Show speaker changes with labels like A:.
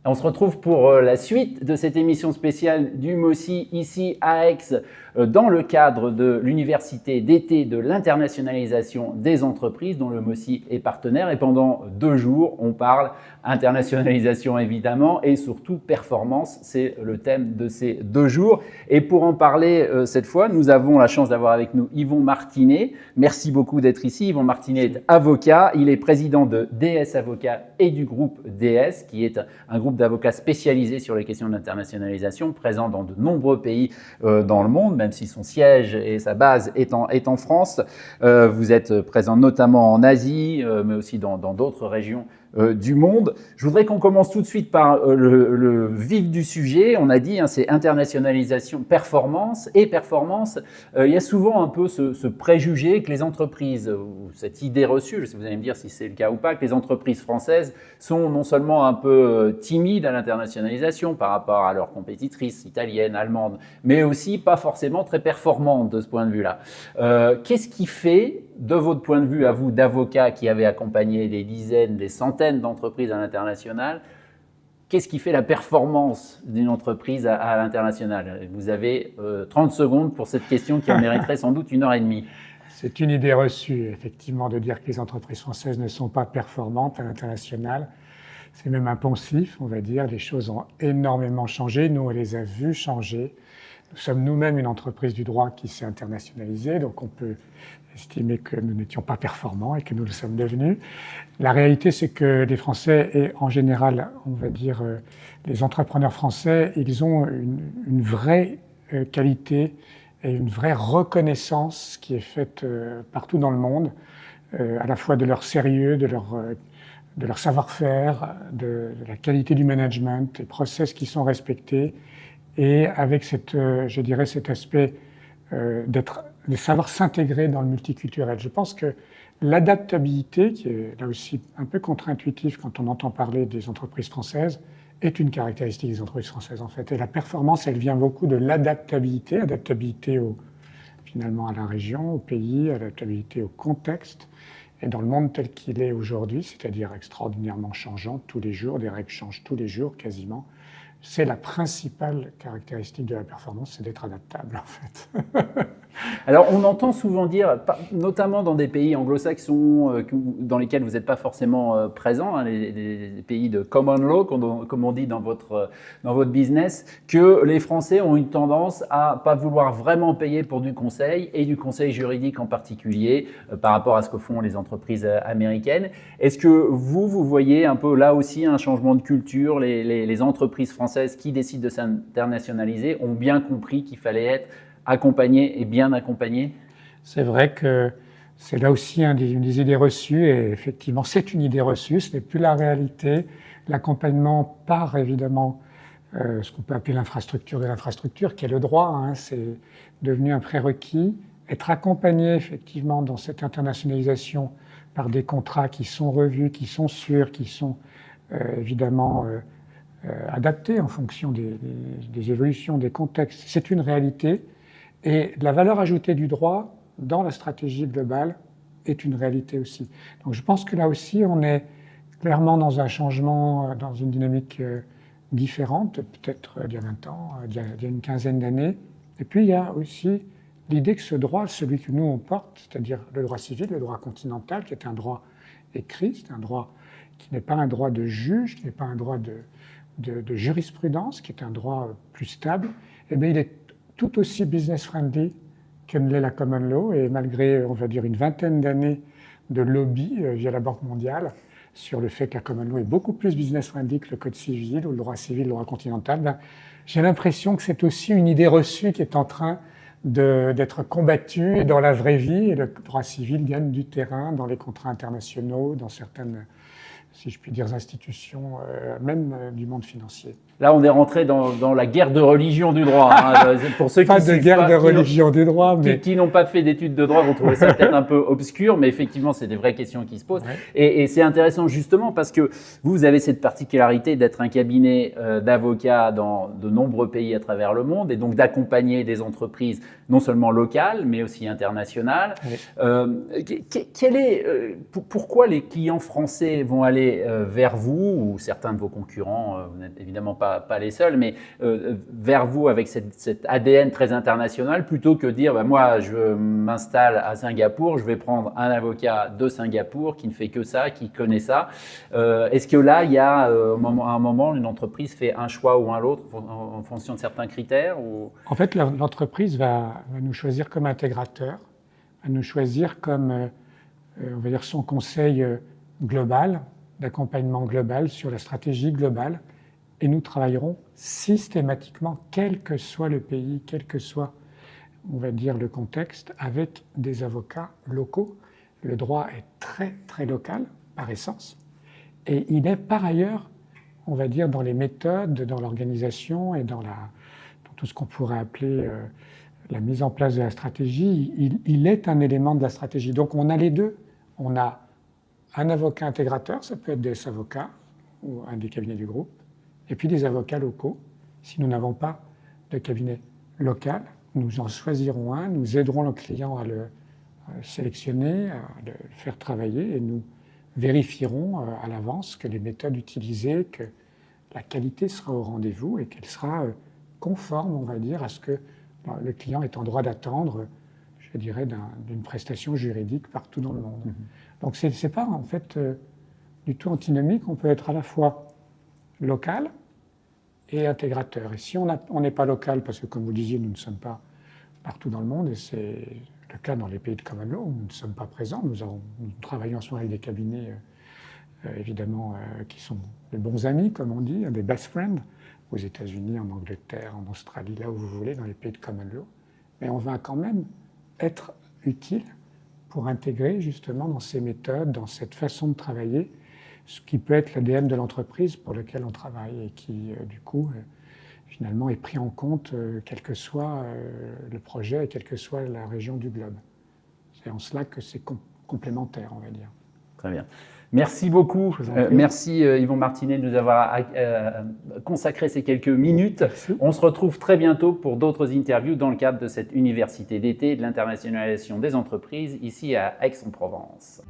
A: On se retrouve pour la suite de cette émission spéciale du MOSI ici à Aix dans le cadre de l'université d'été de l'internationalisation des entreprises dont le MOSI est partenaire. Et pendant 2 jours, on parle internationalisation évidemment et surtout performance. C'est le thème de ces 2 jours. Et pour en parler cette fois, nous avons la chance d'avoir avec nous Yvon Martinet. Merci beaucoup d'être ici. Yvon Martinet est avocat. Il est président de DS Avocats et du groupe DS, qui est un groupe d'avocats spécialisés sur les questions d'internationalisation, présent dans de nombreux pays dans le monde, même si son siège et sa base est en France. Vous êtes présent notamment en Asie, mais aussi dans d'autres régions du monde. Je voudrais qu'on commence tout de suite par le vif du sujet. On a dit, c'est internationalisation, performance et performance. Il y a souvent un peu ce préjugé que les entreprises, ou cette idée reçue, je sais, vous allez me dire si c'est le cas ou pas, que les entreprises françaises sont non seulement un peu timides à l'internationalisation par rapport à leurs compétitrices italiennes, allemandes, mais aussi pas forcément très performantes de ce point de vue-là. Qu'est-ce qui fait, de votre point de vue à vous d'avocat qui avez accompagné des dizaines, des centaines d'entreprises à l'international, qu'est-ce qui fait la performance d'une entreprise à l'international? Vous avez 30 secondes pour cette question qui en mériterait sans doute 1h30.
B: C'est une idée reçue, effectivement, de dire que les entreprises françaises ne sont pas performantes à l'international. C'est même impensif, on va dire. Les choses ont énormément changé. Nous, on les a vues changer. Nous sommes nous-mêmes une entreprise du droit qui s'est internationalisée, donc on peut estimer que nous n'étions pas performants et que nous le sommes devenus. La réalité, c'est que les Français, et en général, on va dire, les entrepreneurs français, ils ont une vraie qualité et une vraie reconnaissance qui est faite partout dans le monde, à la fois de leur sérieux, de leur savoir-faire, de la qualité du management, des process qui sont respectés, et avec je dirais, cet aspect de savoir s'intégrer dans le multiculturel. Je pense que l'adaptabilité, qui est là aussi un peu contre-intuitive quand on entend parler des entreprises françaises, est une caractéristique des entreprises françaises en fait. Et la performance, elle vient beaucoup de l'adaptabilité, finalement à la région, au pays, adaptabilité au contexte, et dans le monde tel qu'il est aujourd'hui, c'est-à-dire extraordinairement changeant tous les jours, des règles changent tous les jours quasiment. C'est la principale caractéristique de la performance, c'est d'être adaptable en fait.
A: Alors on entend souvent dire, notamment dans des pays anglo-saxons dans lesquels vous n'êtes pas forcément présent, les pays de common law, comme on dit dans votre business, que les Français ont une tendance à pas vouloir vraiment payer pour du conseil, et du conseil juridique en particulier, par rapport à ce que font les entreprises américaines. Est-ce que vous voyez un peu là aussi un changement de culture? Les entreprises françaises qui décident de s'internationaliser ont bien compris qu'il fallait être accompagné et bien accompagné?
B: C'est vrai que c'est là aussi une des idées reçues, et effectivement c'est une idée reçue, ce n'est plus la réalité. L'accompagnement par évidemment ce qu'on peut appeler l'infrastructure de l'infrastructure, qui est le droit, c'est devenu un prérequis. Être accompagné effectivement dans cette internationalisation par des contrats qui sont revus, qui sont sûrs, qui sont évidemment adaptés en fonction des évolutions, des contextes, c'est une réalité. Et la valeur ajoutée du droit dans la stratégie globale est une réalité aussi. Donc je pense que là aussi, on est clairement dans un changement, dans une dynamique différente, peut-être d'il y a 20 ans, d'il y a une quinzaine d'années. Et puis il y a aussi l'idée que ce droit, celui que nous on porte, c'est-à-dire le droit civil, le droit continental, qui est un droit écrit, c'est un droit qui n'est pas un droit de juge, qui n'est pas un droit de jurisprudence, qui est un droit plus stable, eh bien il est tout aussi business-friendly que ne l'est la common law, et malgré, on va dire, une vingtaine d'années de lobby via la Banque mondiale sur le fait que la common law est beaucoup plus business-friendly que le code civil ou le droit civil, le droit continental, j'ai l'impression que c'est aussi une idée reçue qui est en train d'être combattue dans la vraie vie, et le droit civil gagne du terrain dans les contrats internationaux, dans certaines, si je puis dire, institutions, même du monde financier.
A: Là, on est rentré dans la guerre de religion du droit.
B: Pour ceux pas de guerre de religion du droit, mais
A: qui n'ont pas fait d'études de droit vont trouver ça peut-être un peu obscur, mais effectivement, c'est des vraies questions qui se posent. Ouais. Et c'est intéressant justement parce que vous avez cette particularité d'être un cabinet d'avocats dans de nombreux pays à travers le monde, et donc d'accompagner des entreprises non seulement locales, mais aussi internationales. Ouais. Pourquoi les clients français vont aller aller vers vous, ou certains de vos concurrents, vous n'êtes évidemment pas les seuls, mais vers vous avec cet ADN très international, plutôt que dire moi je m'installe à Singapour, je vais prendre un avocat de Singapour qui ne fait que ça, qui connaît ça. Est-ce que là, il y a à un moment, une entreprise fait un choix ou un autre en fonction de certains critères ou...
B: En fait, l'entreprise va nous choisir comme intégrateur, va nous choisir comme, on va dire, son conseil global, d'accompagnement global sur la stratégie globale. Et nous travaillerons systématiquement, quel que soit le pays, quel que soit, on va dire, le contexte, avec des avocats locaux. Le droit est très, très local, par essence. Et il est par ailleurs, on va dire, dans les méthodes, dans l'organisation et dans tout ce qu'on pourrait appeler la mise en place de la stratégie, il est un élément de la stratégie. Donc on a les deux. On a un avocat intégrateur, ça peut être des avocats ou un des cabinets du groupe, et puis des avocats locaux. Si nous n'avons pas de cabinet local, nous en choisirons un, nous aiderons le client à le sélectionner, à le faire travailler, et nous vérifierons à l'avance que les méthodes utilisées, que la qualité sera au rendez-vous et qu'elle sera conforme, on va dire, à ce que le client est en droit d'attendre, je dirais, d'une prestation juridique partout dans le monde. Donc c'est pas en fait du tout antinomique, on peut être à la fois local et intégrateur. Et si on n'est pas local, parce que comme vous disiez, nous ne sommes pas partout dans le monde, et c'est le cas dans les pays de common law, où nous ne sommes pas présents, nous travaillons en ce moment avec des cabinets évidemment qui sont des bons amis, comme on dit, des best friends, aux États-Unis, en Angleterre, en Australie, là où vous voulez, dans les pays de common law. Mais on va quand même être utile pour intégrer justement dans ces méthodes, dans cette façon de travailler, ce qui peut être l'ADN de l'entreprise pour lequel on travaille et qui, du coup, finalement est pris en compte, quel que soit le projet et quelle que soit la région du globe. C'est en cela que c'est complémentaire, on va dire.
A: Très bien. Merci beaucoup. Merci Yvon Martinet de nous avoir consacré ces quelques minutes. Merci. On se retrouve très bientôt pour d'autres interviews dans le cadre de cette université d'été de l'internationalisation des entreprises ici à Aix-en-Provence.